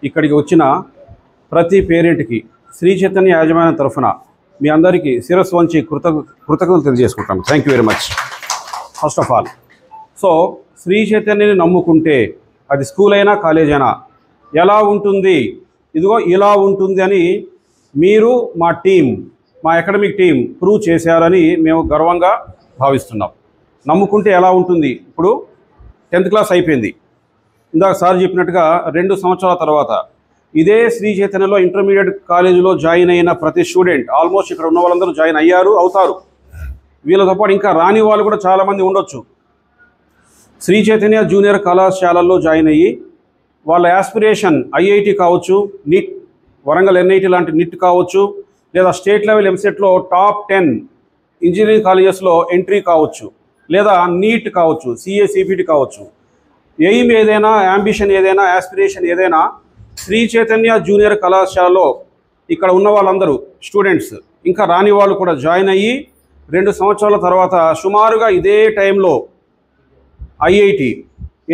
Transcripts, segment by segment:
ఇక్కడికి వచ్చిన ప్రతి పేరెంట్కి శ్రీ చైతన్య యాజమాన్యం తరఫున మీ అందరికీ శిరస్సు వంచి కృతజ్ఞతలు తెలియజేసుకుంటాను. Thank you very much. First of all, so Shri చైతన్యని నమ్ముకుంటే అది స్కూల్ అయినా కాలేజ్ అయినా ఎలా ఉంటుంది, ఇదిగో ఇలా ఉంటుంది అని మీరు మా టీం, మా అకాడమిక్ టీం ప్రూవ్ చేశారని మేము గర్వంగా భావిస్తున్నాం. నమ్ముకుంటే ఎలా ఉంటుంది, ఇప్పుడు 10th క్లాస్ అయిపోయింది. ఇందాక సార్ చెప్పినట్టుగా 2 సంవత్సరాల తర్వాత ఇదే శ్రీ చైతన్యలో ఇంటర్మీడియట్ కాలేజీలో జాయిన్ అయిన ప్రతి స్టూడెంట్, ఆల్మోస్ట్ ఇక్కడ ఉన్న వాళ్ళందరూ జాయిన్ అయ్యారు, అవుతారు. వీళ్ళతో పాటు ఇంకా రాని వాళ్ళు కూడా చాలామంది ఉండొచ్చు. శ్రీ చైతన్య జూనియర్ కళాశాలల్లో జాయిన్ అయ్యి వాళ్ళ యాస్పిరేషన్ ఐఐటి కావచ్చు, నిట్, వరంగల్ ఎన్ఐటి లాంటి నిట్ కావచ్చు, లేదా స్టేట్ లెవెల్ ఎంసెట్లో టాప్ 10 ఇంజనీరింగ్ కాలేజెస్లో ఎంట్రీ కావచ్చు, లేదా నీట్ కావచ్చు, సిఏసిపిటి కావచ్చు. ఎయిమ్ ఏదైనా, యాంబిషన్ ఏదైనా, యాస్పిరేషన్ ఏదైనా శ్రీ చైతన్య జూనియర్ కళాశాలలో ఇక్కడ ఉన్న వాళ్ళందరూ స్టూడెంట్స్, ఇంకా రాని వాళ్ళు కూడా జాయిన్ అయ్యి 2 సంవత్సరాల తర్వాత సుమారుగా ఇదే టైంలో IIT,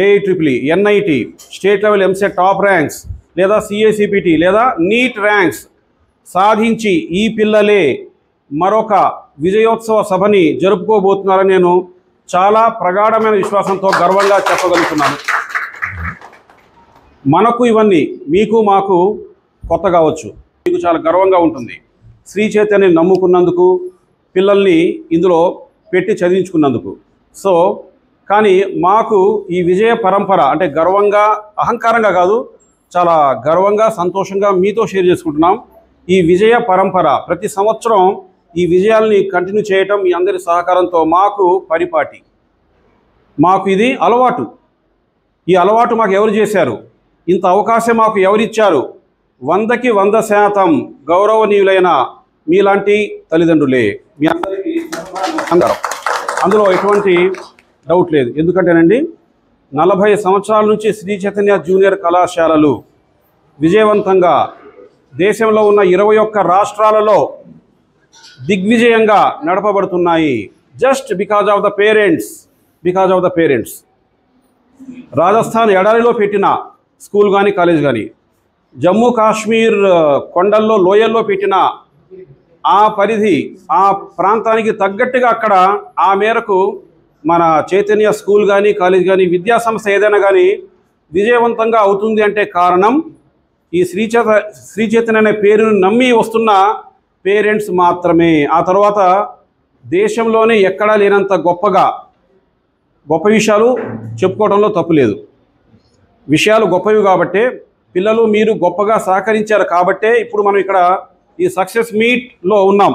AI triple, NIT, state level EAMCET top ranks, లేదా సిఏసిపిటి, లేదా నీట్ ర్యాంక్స్ సాధించి ఈ పిల్లలే మరొక విజయోత్సవ సభని జరుపుకోబోతున్నారని నేను చాలా ప్రగాఢమైన విశ్వాసంతో గర్వంగా చెప్పగలుగుతున్నాను. మనకు ఇవన్నీ, మీకు మాకు కొత్త కావచ్చు, మీకు చాలా గర్వంగా ఉంటుంది. శ్రీ చైతన్యని నమ్ముకున్నందుకు, పిల్లల్ని ఇందులో పెట్టి చదివించుకున్నందుకు. సో కానీ మాకు ఈ విజయ పరంపర అంటే గర్వంగా, అహంకారంగా కాదు, చాలా గర్వంగా, సంతోషంగా మీతో షేర్ చేసుకుంటున్నాం. ఈ విజయ పరంపర ప్రతి సంవత్సరం ఈ విజయాల్ని కంటిన్యూ చేయటం మీ అందరి సహకారంతో మాకు పరిపాటి, మాకు ఇది అలవాటు. ఈ అలవాటు మాకు ఎవరు చేశారు, ఇంత అవకాశం మాకు ఎవరిచ్చారు? 100కి 100% గౌరవనీయులైన మీలాంటి తల్లిదండ్రులే. మీ అందరికీ అందరం, అందులో ఎటువంటి డౌట్ లేదు. ఎందుకంటేనండి 40 సంవత్సరాల నుంచి శ్రీ చైతన్య జూనియర్ కళాశాలలు విజయవంతంగా దేశంలో ఉన్న 21 రాష్ట్రాలలో దిగ్విజయంగా నడపబడుతున్నాయి. Just because of the parents. Rajasthan ఎడారిలో పెట్టిన స్కూల్ కానీ, కాలేజ్ కానీ, జమ్మూ కాశ్మీర్ కొండల్లో, లోయల్లో పెట్టిన ఆ పరిధి, ఆ ప్రాంతానికి తగ్గట్టుగా అక్కడ ఆ మేరకు మన చైతన్య స్కూల్ కానీ, కాలేజ్ కానీ, విద్యా సంస్థ ఏదైనా కానీ విజయవంతంగా అవుతుంది అంటే కారణం ఈ శ్రీ చైతన్య అనే పేరును నమ్మి వస్తున్న పేరెంట్స్ మాత్రమే. ఆ తర్వాత దేశంలోనే ఎక్కడా లేనంత గొప్ప విషయాలు చెప్పుకోవడంలో తప్పు లేదు. విషయాలు గొప్పవి కాబట్టే, పిల్లలు మీరు గొప్పగా సహకరించారు కాబట్టే ఇప్పుడు మనం ఇక్కడ ఈ సక్సెస్ మీట్లో ఉన్నాం.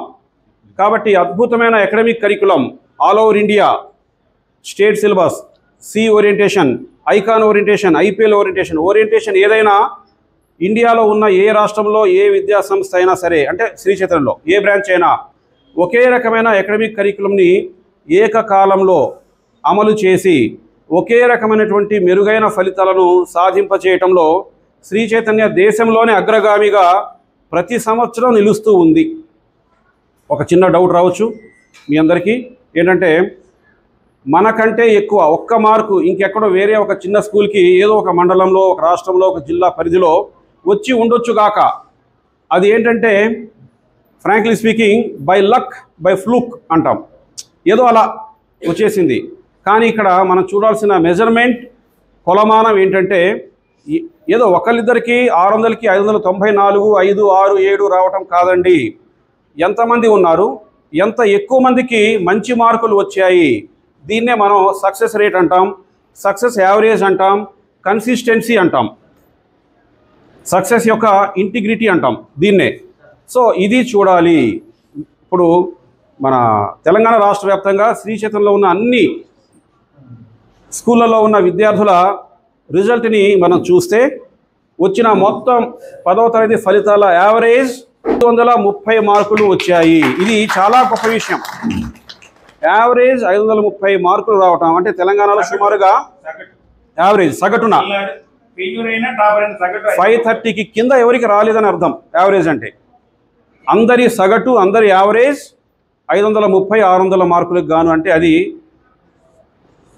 కాబట్టి అద్భుతమైన academic curriculum, all over India, state syllabus, C orientation, icon orientation, IPL orientation ఏదైనా ఇండియాలో ఉన్న ఏ రాష్ట్రంలో ఏ విద్యా సంస్థ అయినా సరే, అంటే శ్రీ చైతన్యలో ఏ బ్రాంచ్ అయినా ఒకే రకమైన అకాడమిక్ కరికులంని ఏకకాలంలో అమలు చేసి ఒకే రకమైనటువంటి మెరుగైన ఫలితాలను సాధింపచేయటంలో శ్రీ చైతన్య దేశంలోనే అగ్రగామిగా ప్రతి సంవత్సరం నిలుస్తూ ఉంది. ఒక చిన్న డౌట్ రావచ్చు మీ అందరికీ, ఏంటంటే మనకంటే ఎక్కువ 1 మార్కు ఇంకెక్కడో వేరే ఒక చిన్న స్కూల్కి ఏదో ఒక మండలంలో, ఒక రాష్ట్రంలో, ఒక జిల్లా పరిధిలో వచ్చి ఉండొచ్చు గాక. అది ఏంటంటే frankly speaking by luck, by fluke అంటాం, ఏదో అలా వచ్చేసింది. కానీ ఇక్కడ మనం చూడాల్సిన మెజర్మెంట్, కొలమానం ఏంటంటే ఏదో ఒకళ్ళిద్దరికి 600కి 594, 5, 6, 7 రావటం కాదండి. ఎంతమంది ఉన్నారు, ఎంత ఎక్కువ మందికి మంచి మార్కులు వచ్చాయి, దీన్నే మనం సక్సెస్ రేట్ అంటాం, సక్సెస్ యావరేజ్ అంటాం, కన్సిస్టెన్సీ అంటాం, సక్సెస్ యొక్క ఇంటిగ్రిటీ అంటాం దీన్నే. సో ఇది చూడాలి. ఇప్పుడు మన తెలంగాణ రాష్ట్ర వ్యాప్తంగా శ్రీ చైతన్యలో ఉన్న అన్ని స్కూళ్ళల్లో ఉన్న విద్యార్థుల రిజల్ట్ని మనం చూస్తే వచ్చిన మొత్తం 10వ తరగతి ఫలితాల యావరేజ్ 530 మార్కులు వచ్చాయి. ఇది చాలా గొప్ప విషయం. యావరేజ్ 530 మార్కులు రావటం అంటే తెలంగాణలో సుమారుగా యావరేజ్ సగటున 530కి కింద ఎవరికి రాలేదని అర్థం. యావరేజ్ అంటే అందరి సగటు, అందరి యావరేజ్ 530, 600 మార్కులకు గాను. అంటే అది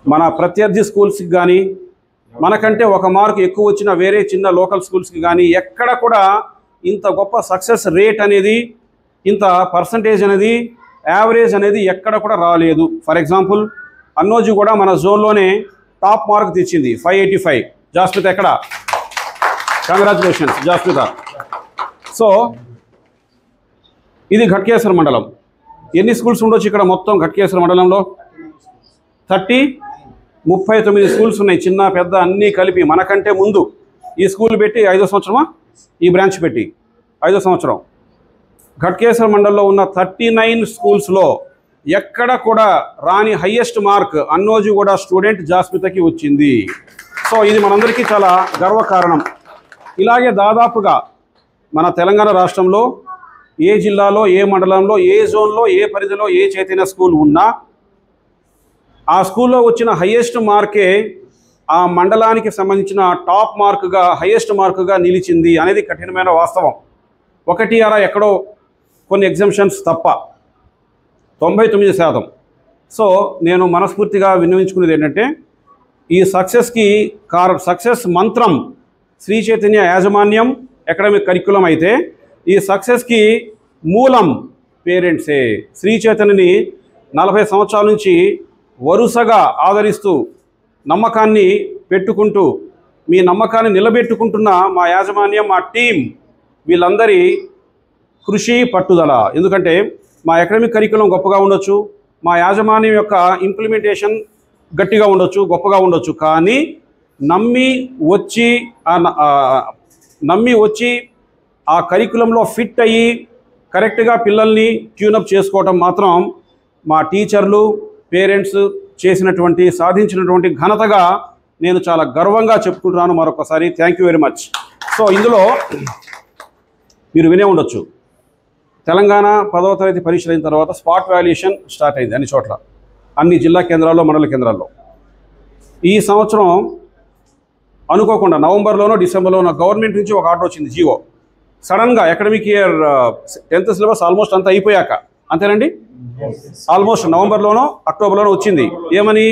మన ప్రత్యర్థి స్కూల్స్కి కానీ, మనకంటే 1 మార్కు ఎక్కువ వచ్చిన వేరే చిన్న లోకల్ స్కూల్స్కి కానీ ఎక్కడ కూడా ఇంత గొప్ప సక్సెస్ రేట్ అనేది, ఇంత పర్సంటేజ్ అనేది, యావరేజ్ అనేది ఎక్కడ కూడా రాలేదు. ఫర్ ఎగ్జాంపుల్ అన్నోజీ కూడా మన జోన్లోనే టాప్ మార్క్ తెచ్చింది 585. జాస్మిత ఎక్కడ? కంగ్రాచులేషన్స్ జాస్మిత. సో ఇది ఘట్కేసర్ మండలం. ఎన్ని స్కూల్స్ ఉండొచ్చు ఇక్కడ మొత్తం ఘట్కేసర్ మండలంలో? 39 స్కూల్స్ ఉన్నాయి, చిన్న పెద్ద అన్నీ కలిపి. మనకంటే ముందు ఈ స్కూల్ పెట్టి 5వ సంవత్సరమా, ఈ బ్రాంచ్ పెట్టి 5వ సంవత్సరం. ఘట్కేసర్ మండలంలో ఉన్న 39 స్కూల్స్లో ఎక్కడ కూడా రాని హయ్యెస్ట్ మార్క్ అన్నోజీ కూడా స్టూడెంట్ జాస్మితకి వచ్చింది. సో ఇది మనందరికీ చాలా గర్వకారణం. ఇలాగే దాదాపుగా మన తెలంగాణ రాష్ట్రంలో ఏ జిల్లాలో, ఏ మండలంలో, ఏ జోన్లో, ఏ పరిధిలో ఏ చైతన్య స్కూల్ ఉన్నా ఆ స్కూల్లో వచ్చిన హయ్యెస్ట్ మార్కే ఆ మండలానికి సంబంధించిన టాప్ మార్కుగా, హయ్యెస్ట్ మార్కుగా నిలిచింది అనేది కఠినమైన వాస్తవం. 1 ఎక్కడో కొన్ని ఎగ్జామ్షన్స్ తప్ప 99%. సో నేను మనస్ఫూర్తిగా విన్నవించుకునేది ఏంటంటే ఈ సక్సెస్కి సక్సెస్ మంత్రం శ్రీ చైతన్య యాజమాన్యం, అకాడమిక్ కరిక్యులం అయితే ఈ సక్సెస్కి మూలం పేరెంట్సే. శ్రీ చైతన్యని 40 సంవత్సరాల నుంచి వరుసగా ఆదరిస్తూ నమ్మకాన్ని పెట్టుకుంటూ, మీ నమ్మకాన్ని నిలబెట్టుకుంటున్న మా యాజమాన్యం, మా టీం, వీళ్ళందరి కృషి, పట్టుదల. ఎందుకంటే మా అకాడమిక్ కరిక్యులం గొప్పగా ఉండొచ్చు, మా యాజమాన్యం యొక్క ఇంప్లిమెంటేషన్ గట్టిగా ఉండొచ్చు, గొప్పగా ఉండొచ్చు, కానీ నమ్మి వచ్చి ఆ కరిక్యులంలో ఫిట్ అయ్యి కరెక్ట్గా పిల్లల్ని ట్యూనప్ చేసుకోవటం మాత్రం మా టీచర్లు, పేరెంట్స్ సాధించినటువంటి ఘనతగా నేను చాలా గర్వంగా చెప్పుకుంటున్నాను. మరొకసారి thank you very much. So ఇందులో మీరు వినే ఉండొచ్చు, తెలంగాణ 10వ తరగతి పరీక్షలు అయిన తర్వాత స్పాట్ వాల్యుయేషన్ స్టార్ట్ అయింది అన్ని చోట్ల, అన్ని జిల్లా కేంద్రాల్లో, మండల కేంద్రాల్లో. ఈ సంవత్సరం అనుకోకుండా నవంబర్లోనో డిసెంబర్లోనో గవర్నమెంట్ నుంచి ఒక ఆర్డర్ వచ్చింది, జీవో. సడన్గా academic year 10th syllabus almost అంతా అయిపోయాక, అంతేనండి, ఆల్మోస్ట్ నవంబర్లోనో అక్టోబర్లోనో వచ్చింది. ఏమని?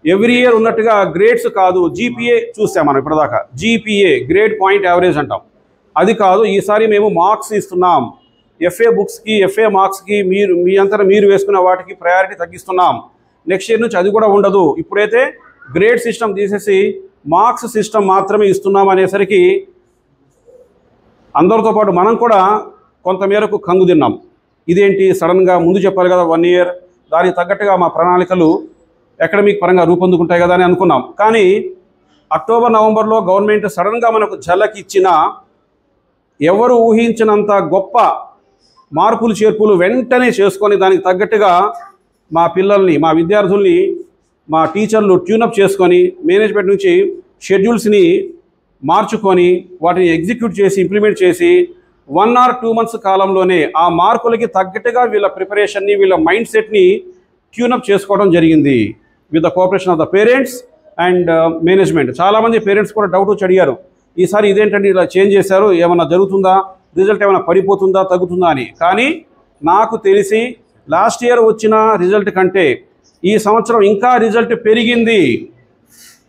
ఎవ్రీ ఇయర్ ఉన్నట్టుగా గ్రేడ్స్ కాదు, జీపీఏ చూస్తాం మనం ఇప్పటిదాకా. జీపీఏ గ్రేడ్ పాయింట్ యావరేజ్ అంటాం, అది కాదు. ఈసారి మేము మార్క్స్ ఇస్తున్నాం. ఎఫ్ఏ బుక్స్కి, ఎఫ్ఏ మార్క్స్కి మీ అంతటా మీరు వేసుకున్న వాటికి ప్రయారిటీ తగ్గిస్తున్నాం. నెక్స్ట్ ఇయర్ నుంచి అది కూడా ఉండదు. ఇప్పుడైతే గ్రేడ్ సిస్టమ్ తీసేసి మార్క్స్ సిస్టమ్ మాత్రమే ఇస్తున్నాం అనేసరికి అందరితో పాటు మనం కూడా కొంతమేరకు కంగు తిన్నాం. ఇదేంటి సడన్గా, ముందు చెప్పాలి కదా 1 ఇయర్, దానికి తగ్గట్టుగా మా ప్రణాళికలు అకాడమిక్ పరంగా రూపొందుకుంటాయి కదా అని అనుకున్నాం. కానీ అక్టోబర్, నవంబర్లో గవర్నమెంట్ సడన్గా మనకు ఝలక్ ఇచ్చినా ఎవరు ఊహించినంత గొప్ప మార్పులు చేర్పులు వెంటనే చేసుకొని దానికి తగ్గట్టుగా మా పిల్లల్ని, మా విద్యార్థుల్ని, మా టీచర్లు ట్యూనప్ చేసుకొని మేనేజ్మెంట్ నుంచి షెడ్యూల్స్ని మార్చుకొని వాటిని ఎగ్జిక్యూట్ చేసి ఇంప్లిమెంట్ చేసి 1 or 2 months కాలంలోనే ఆ మార్కులకి తగ్గట్టుగా వీళ్ళ ప్రిపరేషన్ని, వీళ్ళ మైండ్ సెట్ని ట్యూనప్ చేసుకోవడం జరిగింది with the cooperation of the parents and management. చాలామంది పేరెంట్స్ కూడా డౌట్ వచ్చి అడిగారు, ఈసారి ఇదేంటండి ఇలా చేంజ్ చేశారు, ఏమన్నా జరుగుతుందా, రిజల్ట్ ఏమైనా పడిపోతుందా, తగ్గుతుందా అని. కానీ నాకు తెలిసి లాస్ట్ ఇయర్ వచ్చిన రిజల్ట్ కంటే ఈ సంవత్సరం ఇంకా రిజల్ట్ పెరిగింది.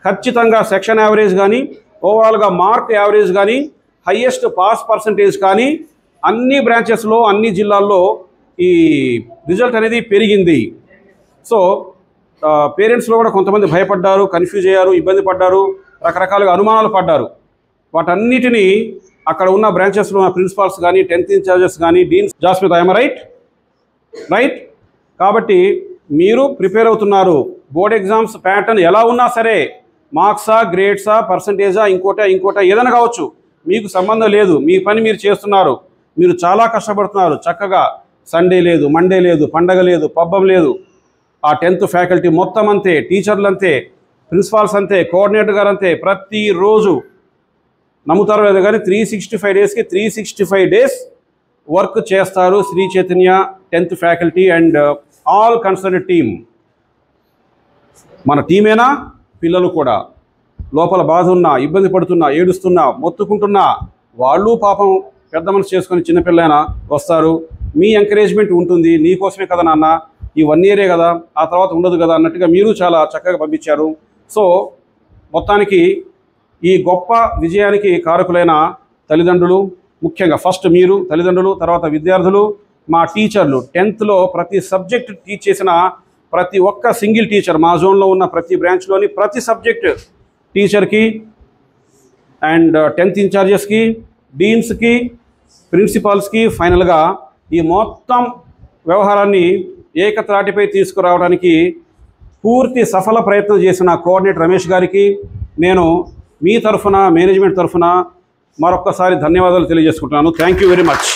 ఖచ్చితంగా సెక్షన్ యావరేజ్ కానీ, ఓవరాల్గా మార్క్ యావరేజ్ కానీ, హయ్యెస్ట్ పాస్ పర్సంటేజ్ కానీ అన్ని బ్రాంచెస్లో, అన్ని జిల్లాల్లో ఈ రిజల్ట్ అనేది పెరిగింది. సో పేరెంట్స్లో కూడా కొంతమంది భయపడ్డారు, కన్ఫ్యూజ్ అయ్యారు, ఇబ్బంది పడ్డారు, రకరకాలుగా అనుమానాలు పడ్డారు. వాటన్నిటినీ అక్కడ ఉన్న బ్రాంచెస్లో ఉన్న ప్రిన్సిపాల్స్ కానీ, 10th ఇన్ఛార్జెస్ కానీ, డీన్స్, జాస్మిత ఐఎమ్ రైట్. కాబట్టి మీరు ప్రిపేర్ అవుతున్నారు. బోర్డ్ ఎగ్జామ్స్ ప్యాటర్న్ ఎలా ఉన్నా సరే, మార్క్సా, గ్రేడ్సా, పర్సంటేజా, ఇంకోటా ఏదైనా కావచ్చు, మీకు సంబంధం లేదు. మీ పని మీరు చేస్తున్నారు. మీరు చాలా కష్టపడుతున్నారు. చక్కగా సండే లేదు, మండే లేదు, పండగ లేదు, పబ్బం లేదు. ఆ 10th ఫ్యాకల్టీ మొత్తం అంతే, టీచర్లు అంతే, ప్రిన్సిపాల్స్ అంతే, కోఆర్డినేటర్ గారు అంతే. ప్రతిరోజు నమ్ముతారో లేదు కానీ 365 డేస్కి 365 days వర్క్ చేస్తారు Shri Chaitanya 10th faculty and all concerned team. మన టీమేనా, పిల్లలు కూడా లోపల బాధ ఉన్నా, ఇబ్బంది పడుతున్నా, ఏడుస్తున్నా, మొత్తుకుంటున్నా, వాళ్ళు పాపం పెద్ద మనసు చేసుకొని చిన్నపిల్లైనా వస్తారు. మీ ఎంకరేజ్మెంట్ ఉంటుంది. నీకోసమే కదా నాన్న, ఈ 1 year కదా, ఆ తర్వాత ఉండదు కదా అన్నట్టుగా మీరు చాలా చక్కగా పంపించారు. సో మొత్తానికి ఈ గొప్ప విజయానికి కారకులైన తల్లిదండ్రులు, ముఖ్యంగా ఫస్ట్ మీరు తల్లిదండ్రులు, తర్వాత విద్యార్థులు, మా టీచర్లు, 10th ప్రతి సబ్జెక్ట్ టీచ్ చేసిన ప్రతి ఒక్క సింగిల్ టీచర్, మా జోన్లో ఉన్న ప్రతి బ్రాంచ్లోని ప్రతి సబ్జెక్ట్ టీచర్కి అండ్ 10th ఇన్ఛార్జెస్కి, డీన్స్కి, ప్రిన్సిపాల్స్కి, ఫైనల్గా ఈ మొత్తం వ్యవహారాన్ని ఏకత్రాటిపై తీసుకురావడానికి పూర్తి సఫల ప్రయత్నం చేసిన కోఆర్డినేటర్ రమేష్ గారికి నేను మీ తరఫున, మేనేజ్మెంట్ తరఫున మరొక్కసారి ధన్యవాదాలు తెలియజేసుకుంటున్నాను. Thank you very much.